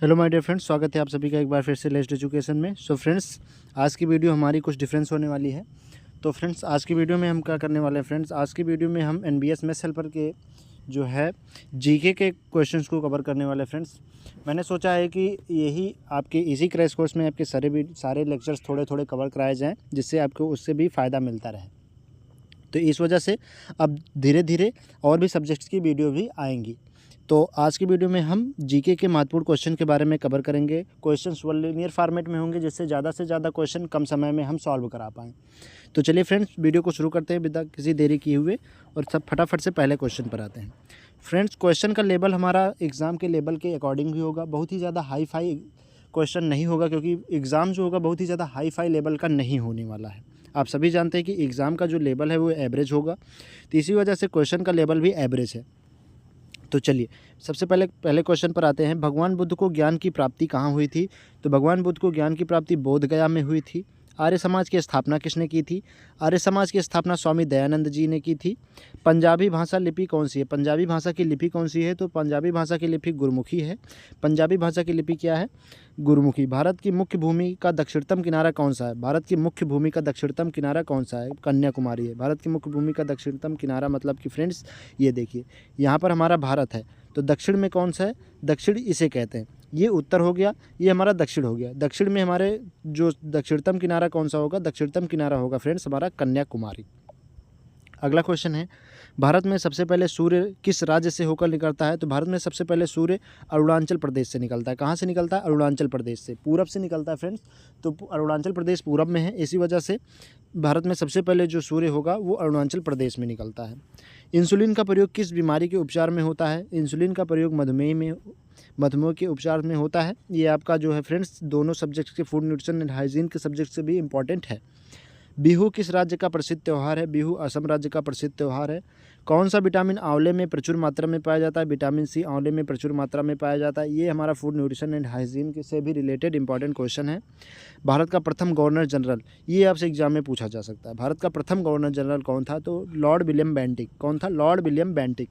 Hello my dear friends, स्वागत है आप सभी का एक बार फिर से लेस्ट एजुकेशन में। सो फ्रेंड्स, आज की वीडियो हमारी कुछ डिफरेंस होने वाली है। तो फ्रेंड्स, आज की वीडियो में हम क्या करने वाले हैं फ्रेंड्स, आज की वीडियो में हम एनबीएस मैथ्स हेल्पर के जो है जीके के क्वेश्चंस को कवर करने वाले हैं फ्रेंड्स। मैंने सोचा है कि यही आपके इसी क्रैश कोर्स में आपके सारे लेक्चर्स थोड़े थोड़े कवर कराए जाएँ, जिससे आपको उससे भी फ़ायदा मिलता रहे। तो इस वजह से अब धीरे धीरे और भी सब्जेक्ट्स की वीडियो भी आएंगी। तो आज की वीडियो में हम जीके के महत्वपूर्ण क्वेश्चन के बारे में कवर करेंगे। क्वेश्चंस वो लीनियर फॉर्मेट में होंगे, जिससे ज़्यादा से ज़्यादा क्वेश्चन कम समय में हम सॉल्व करा पाएँ। तो चलिए फ्रेंड्स, वीडियो को शुरू करते हैं बिना किसी देरी किए हुए, और सब फटाफट से पहले क्वेश्चन पर आते हैं। फ्रेंड्स, क्वेश्चन का लेवल हमारा एग्ज़ाम के लेवल के अकॉर्डिंग भी होगा, बहुत ही ज़्यादा हाई फाई क्वेश्चन नहीं होगा, क्योंकि एग्ज़ाम जो होगा बहुत ही ज़्यादा हाई फाई लेवल का नहीं होने वाला है। आप सभी जानते हैं कि एग्ज़ाम का जो लेवल है वो एवरेज होगा, तो इसी वजह से क्वेश्चन का लेवल भी एवरेज है। तो चलिए सबसे पहले क्वेश्चन पर आते हैं। भगवान बुद्ध को ज्ञान की प्राप्ति कहाँ हुई थी? तो भगवान बुद्ध को ज्ञान की प्राप्ति बोध गया में हुई थी। आर्य समाज की स्थापना किसने की थी? आर्य समाज की स्थापना स्वामी दयानंद जी ने की थी। पंजाबी भाषा लिपि कौन सी है? पंजाबी भाषा की लिपि कौन सी है? तो पंजाबी भाषा की लिपि गुरमुखी है। पंजाबी भाषा की लिपि क्या है? गुरमुखी। भारत की मुख्य भूमि का दक्षिणतम किनारा कौन सा है? भारत की मुख्य भूमि का दक्षिणतम किनारा कौन सा है? कन्याकुमारी है। भारत की मुख्य भूमि का दक्षिणतम किनारा मतलब कि फ्रेंड्स ये देखिए, यहाँ पर हमारा भारत है, तो दक्षिण में कौन सा है? दक्षिण इसे कहते हैं। ये उत्तर हो गया, ये हमारा दक्षिण हो गया। दक्षिण में हमारे जो दक्षिणतम किनारा कौन सा होगा? दक्षिणतम किनारा होगा फ्रेंड्स हमारा कन्याकुमारी। अगला क्वेश्चन है, भारत में सबसे पहले सूर्य किस राज्य से होकर निकलता है? तो भारत में सबसे पहले सूर्य अरुणाचल प्रदेश से निकलता है। कहाँ से निकलता है? अरुणाचल प्रदेश से, पूरब से निकलता है फ्रेंड्स। तो अरुणाचल प्रदेश पूरब में है, इसी वजह से भारत में सबसे पहले जो सूर्य होगा वो अरुणाचल प्रदेश में निकलता है। इंसुलिन का प्रयोग किस बीमारी के उपचार में होता है? इंसुलिन का प्रयोग मधुमेह के उपचार में होता है। ये आपका जो है फ्रेंड्स दोनों सब्जेक्ट के, फूड न्यूट्रिशन एंड हाइजीन के सब्जेक्ट से भी इंपॉर्टेंट है। बिहू किस राज्य का प्रसिद्ध त्यौहार है? बिहू असम राज्य का प्रसिद्ध त्यौहार है। कौन सा विटामिन आंवले में प्रचुर मात्रा में पाया जाता है? विटामिन सी आंवले में प्रचुर मात्रा में पाया जाता है। ये हमारा फूड न्यूट्रिशन एंड हाइजीन के से भी रिलेटेड इंपॉर्टेंट क्वेश्चन है। भारत का प्रथम गवर्नर जनरल, ये आपसे एग्जाम में पूछा जा सकता है। भारत का प्रथम गवर्नर जनरल कौन था? तो लॉर्ड विलियम बेंटिक। कौन था? Lord William Bentinck.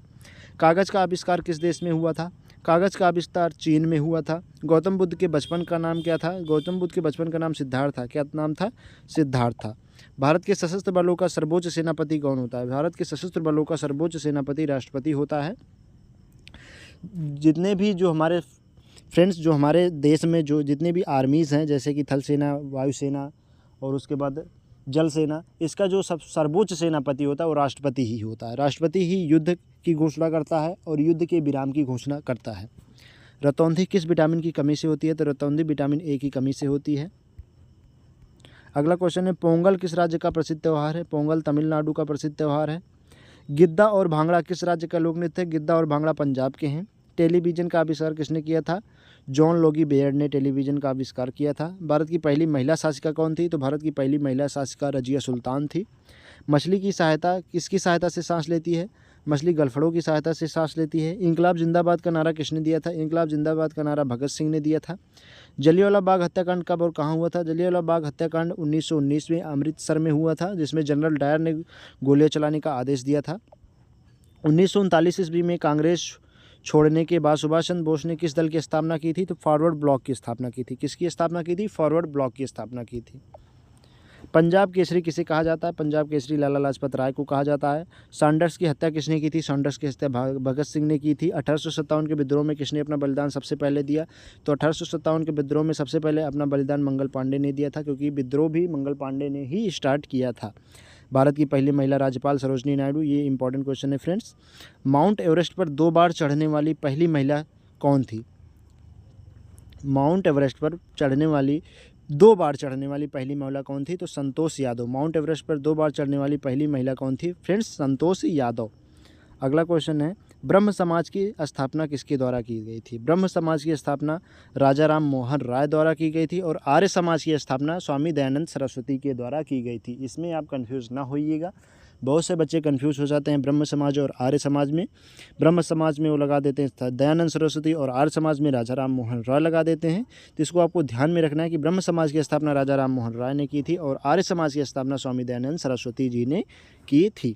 कागज़ का आविष्कार किस देश में हुआ था? कागज़ का आविष्कार चीन में हुआ था। गौतम बुद्ध के बचपन का नाम क्या था? गौतम बुद्ध के बचपन का नाम सिद्धार्थ था। क्या नाम था? सिद्धार्थ था। भारत के सशस्त्र बलों का सर्वोच्च सेनापति कौन होता है? भारत के सशस्त्र बलों का सर्वोच्च सेनापति राष्ट्रपति होता है। जितने भी जो हमारे फ्रेंड्स, जो हमारे देश में जो जितने भी आर्मीज़ हैं, जैसे कि थल सेना, वायुसेना और उसके बाद जल सेना, इसका जो सर्वोच्च सेनापति होता है वो राष्ट्रपति ही होता है। राष्ट्रपति ही युद्ध की घोषणा करता है और युद्ध के विराम की घोषणा करता है। रतौंधी किस विटामिन की कमी से होती है? तो रतौंधी विटामिन ए की कमी से होती है। अगला क्वेश्चन है, पोंगल किस राज्य का प्रसिद्ध त्यौहार है? पोंगल तमिलनाडु का प्रसिद्ध त्यौहार है। गिद्दा और भांगड़ा किस राज्य का लोक नृत्य है? गिद्दा और भांगड़ा पंजाब के हैं। टेलीविज़न का आविष्कार किसने किया था? जॉन लोगी बेयर्ड ने टेलीविज़न का आविष्कार किया था। भारत की पहली महिला शासिका कौन थी? तो भारत की पहली महिला शासिका रजिया सुल्तान थी। मछली की सहायता किसकी सहायता से सांस लेती है? मछली गलफड़ों की सहायता से सांस लेती है। इंकलाब जिंदाबाद का नारा किसने दिया था? इंकलाब जिंदाबाद का नारा भगत सिंह ने दिया था। जलियांवाला बाग हत्याकांड कब और कहाँ हुआ था? जलियांवाला बाग हत्याकांड 1919 में अमृतसर में हुआ था, जिसमें जनरल डायर ने गोलियां चलाने का आदेश दिया था। 1939 ईस्वी में कांग्रेस छोड़ने के बाद सुभाष चंद्र बोस ने किस दल की स्थापना की थी? तो फॉरवर्ड ब्लॉक की स्थापना की थी। किसकी स्थापना की थी? फॉरवर्ड ब्लॉक की स्थापना की थी। पंजाब केसरी किसे कहा जाता है? पंजाब केसरी लाला लाजपत राय को कहा जाता है। सैंडर्स की हत्या किसने की थी? सैंडर्स की हत्या भगत सिंह ने की थी। 1857 के विद्रोह में किसने अपना बलिदान सबसे पहले दिया? तो 1857 के विद्रोह में सबसे पहले अपना बलिदान मंगल पांडे ने दिया था, क्योंकि विद्रोह भी मंगल पांडे ने ही स्टार्ट किया था। भारत की पहली महिला राज्यपाल सरोजनी नायडू। ये इंपॉर्टेंट क्वेश्चन है फ्रेंड्स। माउंट एवरेस्ट पर 2 बार चढ़ने वाली पहली महिला कौन थी? माउंट एवरेस्ट पर 2 बार चढ़ने वाली पहली महिला कौन थी? तो संतोष यादव। माउंट एवरेस्ट पर 2 बार चढ़ने वाली पहली महिला कौन थी? फ्रेंड्स संतोष यादव। अगला क्वेश्चन है, ब्रह्म समाज की स्थापना किसके द्वारा की गई थी? ब्रह्म समाज की स्थापना राजा राम मोहन राय द्वारा की गई थी, और आर्य समाज की स्थापना स्वामी दयानंद सरस्वती के द्वारा की गई थी। इसमें आप कंफ्यूज ना होइएगा, बहुत से बच्चे कंफ्यूज हो जाते हैं ब्रह्म समाज और आर्य समाज में। ब्रह्म समाज में वो लगा देते हैं दयानंद सरस्वती, और आर्य समाज में राजा राम मोहन राय लगा देते हैं। तो इसको आपको ध्यान में रखना है कि ब्रह्म समाज की स्थापना राजा राम मोहन राय ने की थी, और आर्य समाज की स्थापना स्वामी दयानंद सरस्वती जी ने की थी।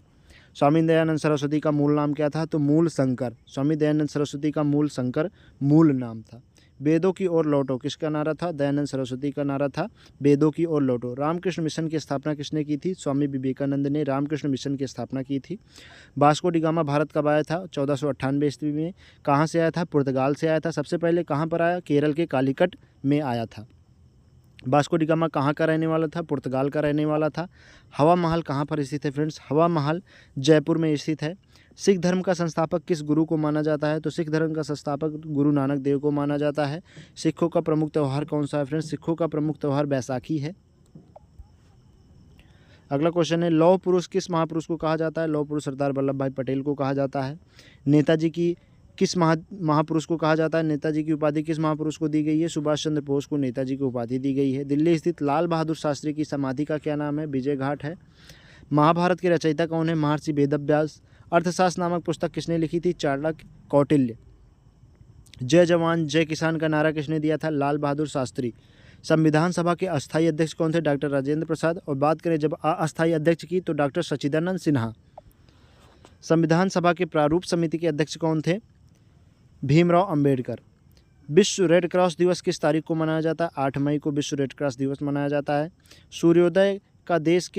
स्वामी दयानंद सरस्वती का मूल नाम क्या था? तो मूल शंकर। स्वामी दयानंद सरस्वती का मूल शंकर मूल नाम था। वेदों की ओर लौटो किसका नारा था? दयानंद सरस्वती का नारा था, वेदों की ओर लौटो। रामकृष्ण मिशन की स्थापना किसने की थी? स्वामी विवेकानंद ने रामकृष्ण मिशन की स्थापना की थी। वास्को डी गामा भारत कब आया था? 1498 ईस्वी में। कहाँ से आया था? पुर्तगाल से आया था। सबसे पहले कहाँ पर आया? केरल के कालीकट में आया था। वास्को डी गामा कहाँ का रहने वाला था? पुर्तगाल का रहने वाला था। हवा महल कहाँ पर स्थित है फ्रेंड्स? हवा महल जयपुर में स्थित है। सिख धर्म का संस्थापक किस गुरु को माना जाता है? तो सिख धर्म का संस्थापक गुरु नानक देव को माना जाता है। सिखों का प्रमुख त्यौहार कौन सा है फ्रेंड्स? सिखों का प्रमुख त्यौहार बैसाखी है। अगला क्वेश्चन है, लौह पुरुष किस महापुरुष को कहा जाता है? लौह पुरुष सरदार वल्लभ भाई पटेल को कहा जाता है। नेताजी की किस महापुरुष को कहा जाता है? नेताजी की उपाधि किस महापुरुष को दी गई है? सुभाष चंद्र बोस को नेताजी की उपाधि दी गई है। दिल्ली स्थित लाल बहादुर शास्त्री की समाधि का क्या नाम है? विजय घाट है। महाभारत के रचयिता कौन है? महर्षि वेदव्यास। अर्थशास्त्र नामक पुस्तक किसने लिखी थी? चाणक्य कौटिल्य। जय जवान जय किसान का नारा किसने दिया था? लाल बहादुर शास्त्री। संविधान सभा के अस्थायी अध्यक्ष कौन थे? डॉक्टर राजेंद्र प्रसाद। और बात करें जब अस्थायी अध्यक्ष की तो डॉक्टर सच्चिदानंद सिन्हा। संविधान सभा के प्रारूप समिति के अध्यक्ष कौन थे? भीमराव अंबेडकर। विश्व रेड क्रॉस दिवस किस तारीख को मनाया जाता है? 8 मई को विश्व रेड क्रॉस दिवस मनाया जाता है। सूर्योदय का देश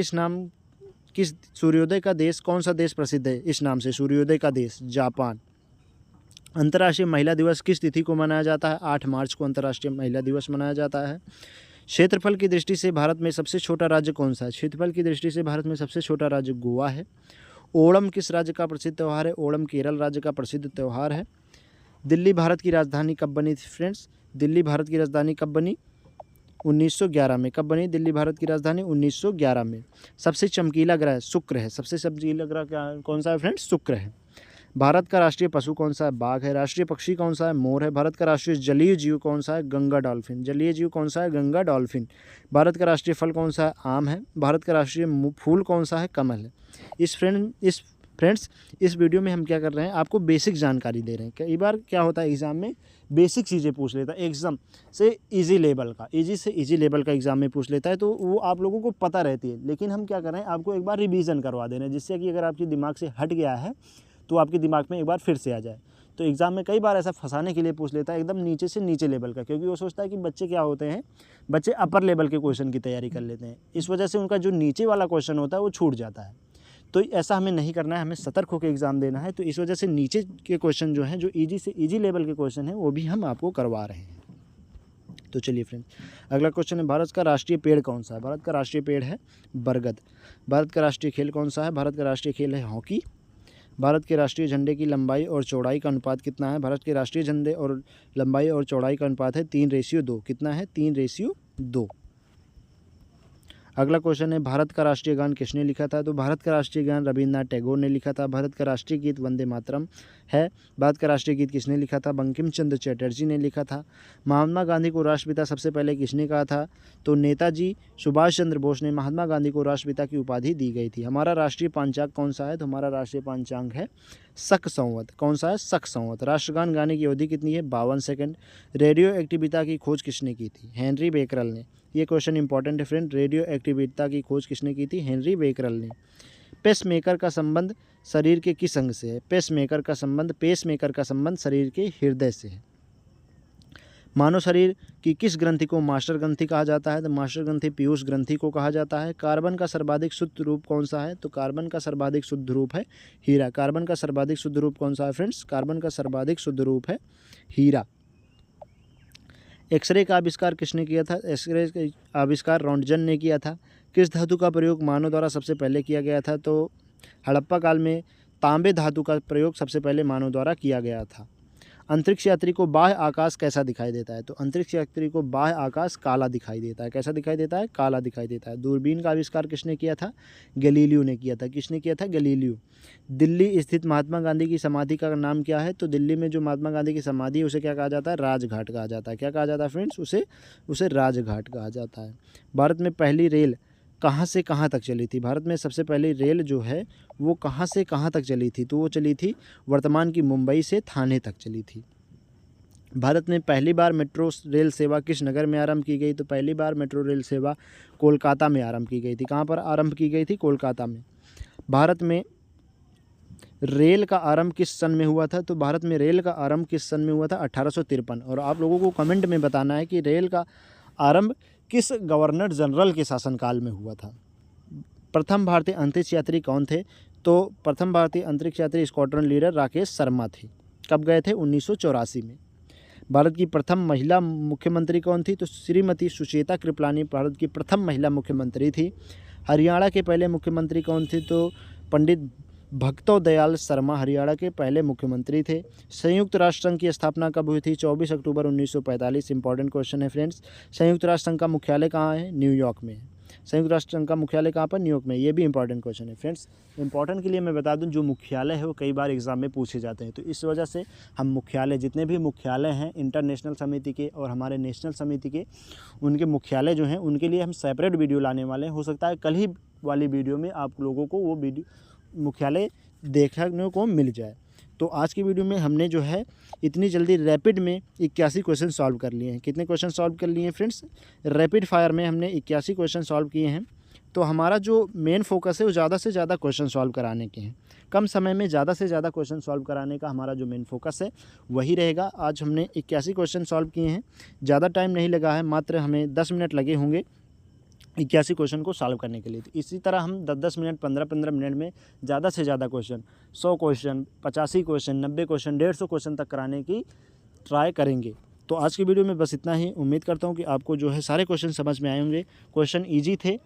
सूर्योदय का देश कौन सा देश प्रसिद्ध है इस नाम से? सूर्योदय का देश जापान। अंतर्राष्ट्रीय महिला दिवस किस तिथि को मनाया जाता है? 8 मार्च को अंतर्राष्ट्रीय महिला दिवस मनाया जाता है। क्षेत्रफल की दृष्टि से भारत में सबसे छोटा राज्य कौन सा है? क्षेत्रफल की दृष्टि से भारत में सबसे छोटा राज्य गोवा है। ओणम किस राज्य का प्रसिद्ध त्यौहार है? ओणम केरल राज्य का प्रसिद्ध त्यौहार है। दिल्ली भारत की राजधानी कब बनी थी फ्रेंड्स? दिल्ली भारत की राजधानी कब बनी? 1911 में। कब बनी दिल्ली भारत की राजधानी? 1911 में। सबसे चमकीला ग्रह शुक्र है। सबसे चमकीला ग्रह कौन सा है फ्रेंड्स? शुक्र है। भारत का राष्ट्रीय पशु कौन सा है? बाघ है। राष्ट्रीय पक्षी कौन सा है? मोर है। भारत का राष्ट्रीय जलीय जीव कौन सा है? गंगा डॉल्फिन। जलीय जीव कौन सा है? गंगा डॉल्फिन। भारत का राष्ट्रीय फल कौन सा है? आम है। भारत का राष्ट्रीय फूल कौन सा है? कमल है। इस वीडियो में हम क्या कर रहे हैं? आपको बेसिक जानकारी दे रहे हैं। कई बार क्या होता है एग्जाम में बेसिक चीज़ें पूछ लेता है, एग्जाम से इजी लेवल का, इजी लेवल का एग्जाम में पूछ लेता है, तो वो आप लोगों को पता रहती है। लेकिन हम क्या कर रहे हैं? आपको एक बार रिवीजन करवा दे रहे हैं, जिससे कि अगर आपके दिमाग से हट गया है तो आपके दिमाग में एक बार फिर से आ जाए। तो एग्ज़ाम में कई बार ऐसा फंसाने के लिए पूछ लेता है एकदम नीचे से नीचे लेवल का, क्योंकि वो सोचता है कि बच्चे क्या होते हैं, बच्चे अपर लेवल के क्वेश्चन की तैयारी कर लेते हैं। इस वजह से उनका जो नीचे वाला क्वेश्चन होता है वो छूट जाता है। तो ऐसा हमें नहीं करना है, हमें सतर्क होकर एग्ज़ाम देना है। तो इस वजह से नीचे के क्वेश्चन जो हैं, जो ईजी से ईजी लेवल के क्वेश्चन हैं, वो भी हम आपको करवा रहे हैं। तो चलिए फ्रेंड्स, अगला क्वेश्चन है, भारत का राष्ट्रीय पेड़ कौन सा है? भारत का राष्ट्रीय पेड़ है बरगद। भारत का राष्ट्रीय खेल कौन सा है? भारत का राष्ट्रीय खेल है हॉकी। भारत के राष्ट्रीय झंडे की लंबाई और चौड़ाई का अनुपात कितना है? भारत के राष्ट्रीय झंडे और लंबाई और चौड़ाई का अनुपात है 3:2। कितना है? 3:2। अगला क्वेश्चन है, भारत का राष्ट्रीय गान किसने लिखा था? तो भारत का राष्ट्रीय गान रविन्द्रनाथ टैगोर ने लिखा था। भारत का राष्ट्रीय गीत वंदे मातरम है। भारत का राष्ट्रीय गीत किसने लिखा था? बंकिम चंद्र चटर्जी ने लिखा था। महात्मा गांधी को राष्ट्रपिता सबसे पहले किसने कहा था? तो नेताजी सुभाष चंद्र बोस ने महात्मा गांधी को राष्ट्रपिता की उपाधि दी गई थी। हमारा राष्ट्रीय पंचांग कौन सा है? तो हमारा राष्ट्रीय पंचांग है शक संवत। कौन सा है? शक संवत। राष्ट्रगान गाने की अवधि कितनी है? 52 सेकंड। रेडियो एक्टिविटी की खोज किसने की थी? हेनरी बेकरल ने। ये क्वेश्चन इंपॉर्टेंट है फ्रेंड। रेडियो एक्टिविटी की खोज किसने की थी? हेनरी बेकरल ने। पेसमेकर का संबंध शरीर के किस अंग से है? पेसमेकर का संबंध शरीर के हृदय से है। मानव शरीर की किस ग्रंथि को मास्टर ग्रंथि कहा जाता है? तो मास्टर ग्रंथि पीयूष ग्रंथि को कहा जाता है। कार्बन का सर्वाधिक शुद्ध रूप कौन सा है? तो कार्बन का सर्वाधिक शुद्ध रूप है हीरा। कार्बन का सर्वाधिक शुद्ध रूप कौन सा है फ्रेंड्स? कार्बन का सर्वाधिक शुद्ध रूप है हीरा। एक्सरे का आविष्कार किसने किया था? एक्सरे का आविष्कार रॉन्टजन ने किया था। किस धातु का प्रयोग मानव द्वारा सबसे पहले किया गया था? तो हड़प्पा काल में तांबे धातु का प्रयोग सबसे पहले मानव द्वारा किया गया था। अंतरिक्ष यात्री को बाह्य आकाश कैसा दिखाई देता है? तो अंतरिक्ष यात्री को बाह्य आकाश काला दिखाई देता है। कैसा दिखाई देता है? काला दिखाई देता है। दूरबीन का आविष्कार किसने किया था? गैलीलियो ने किया था। किसने किया था? गैलीलियो। दिल्ली स्थित महात्मा गांधी की समाधि का नाम क्या है? तो दिल्ली में जो महात्मा गांधी की समाधि है उसे क्या कहा जाता है? राजघाट कहा जाता है। क्या कहा जाता है फ्रेंड्स? उसे राजघाट कहा जाता है। भारत में पहली रेल कहाँ से कहाँ तक चली थी? भारत में सबसे पहली रेल जो है वो कहाँ से कहाँ तक चली थी? तो वो चली थी वर्तमान की मुंबई से थाने तक चली थी। भारत में पहली बार मेट्रो रेल सेवा किस नगर में आरंभ की गई? तो पहली बार मेट्रो रेल सेवा कोलकाता में आरंभ की गई थी। कहाँ पर आरंभ की गई थी? कोलकाता में। भारत में रेल का आरंभ किस सन में हुआ था? तो भारत में रेल का आरंभ किस सन में हुआ था? 1853। और आप लोगों को कमेंट में बताना है कि रेल का आरंभ किस गवर्नर जनरल के शासनकाल में हुआ था। प्रथम भारतीय अंतरिक्ष यात्री कौन थे? तो प्रथम भारतीय अंतरिक्ष यात्री स्क्वाड्रन लीडर राकेश शर्मा थे। कब गए थे? 1984 में। भारत की प्रथम महिला मुख्यमंत्री कौन थी? तो श्रीमती सुचेता कृपलानी भारत की प्रथम महिला मुख्यमंत्री थी। हरियाणा के पहले मुख्यमंत्री कौन थे? तो पंडित भक्तो दयाल शर्मा हरियाणा के पहले मुख्यमंत्री थे। संयुक्त राष्ट्र संघ की स्थापना कब हुई थी? 24 अक्टूबर 1945। इंपॉर्टेंट क्वेश्चन है फ्रेंड्स। संयुक्त राष्ट्र संघ का मुख्यालय कहाँ है? न्यूयॉर्क में है। संयुक्त राष्ट्र संघ का मुख्यालय कहाँ पर? न्यूयॉर्क में। ये भी इंपॉर्टेंट क्वेश्चन है फ्रेंड्स। इंपॉर्टेंट के लिए मैं बता दूं, जो मुख्यालय है वो कई बार एग्जाम में पूछे जाते हैं, तो इस वजह से हम मुख्यालय, जितने भी मुख्यालय हैं इंटरनेशनल समिति के और हमारे नेशनल समिति के, उनके मुख्यालय जो हैं उनके लिए हम सेपरेट वीडियो लाने वाले हैं। हो सकता है कल ही वाली वीडियो में आप लोगों को वो वीडियो मुख्यालय देखने को मिल जाए। तो आज की वीडियो में हमने जो है इतनी जल्दी रैपिड में 81 क्वेश्चन सॉल्व कर लिए हैं। कितने क्वेश्चन सॉल्व कर लिए हैं फ्रेंड्स? रैपिड फायर में हमने 81 क्वेश्चन सॉल्व किए हैं। तो हमारा जो मेन फोकस है वो ज़्यादा से ज़्यादा क्वेश्चन सॉल्व कराने के हैं। कम समय में ज़्यादा से ज़्यादा क्वेश्चन सॉल्व कराने का हमारा जो मेन फोकस है वही रहेगा। आज हमने 81 क्वेश्चन सॉल्व किए हैं। ज़्यादा टाइम नहीं लगा है, मात्र हमें 10 मिनट लगे होंगे 81 क्वेश्चन को सॉल्व करने के लिए। तो इसी तरह हम 10-10 मिनट 15-15 मिनट में ज़्यादा से ज़्यादा question 100 question 85 question 90 question 150 question तक कराने की ट्राई करेंगे। तो आज की वीडियो में बस इतना ही। उम्मीद करता हूँ कि आपको जो है सारे क्वेश्चन समझ में आए होंगे। क्वेश्चन ईजी थे,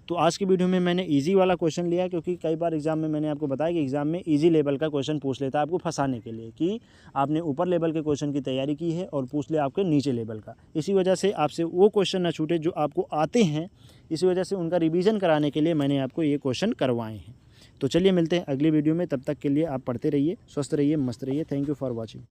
तो आज की वीडियो में मैंने इजी वाला क्वेश्चन लिया, क्योंकि कई बार एग्जाम में मैंने आपको बताया कि एग्जाम में इजी लेवल का क्वेश्चन पूछ लेता है आपको फंसाने के लिए, कि आपने ऊपर लेवल के क्वेश्चन की तैयारी की है और पूछ लिया आपके नीचे लेवल का। इसी वजह से आपसे वो क्वेश्चन ना छूटे जो आपको आते हैं, इसी वजह से उनका रिवीजन कराने के लिए मैंने आपको ये क्वेश्चन करवाए हैं। तो चलिए मिलते हैं अगली वीडियो में, तब तक के लिए आप पढ़ते रहिए, स्वस्थ रहिए, मस्त रहिए। Thank you for watching.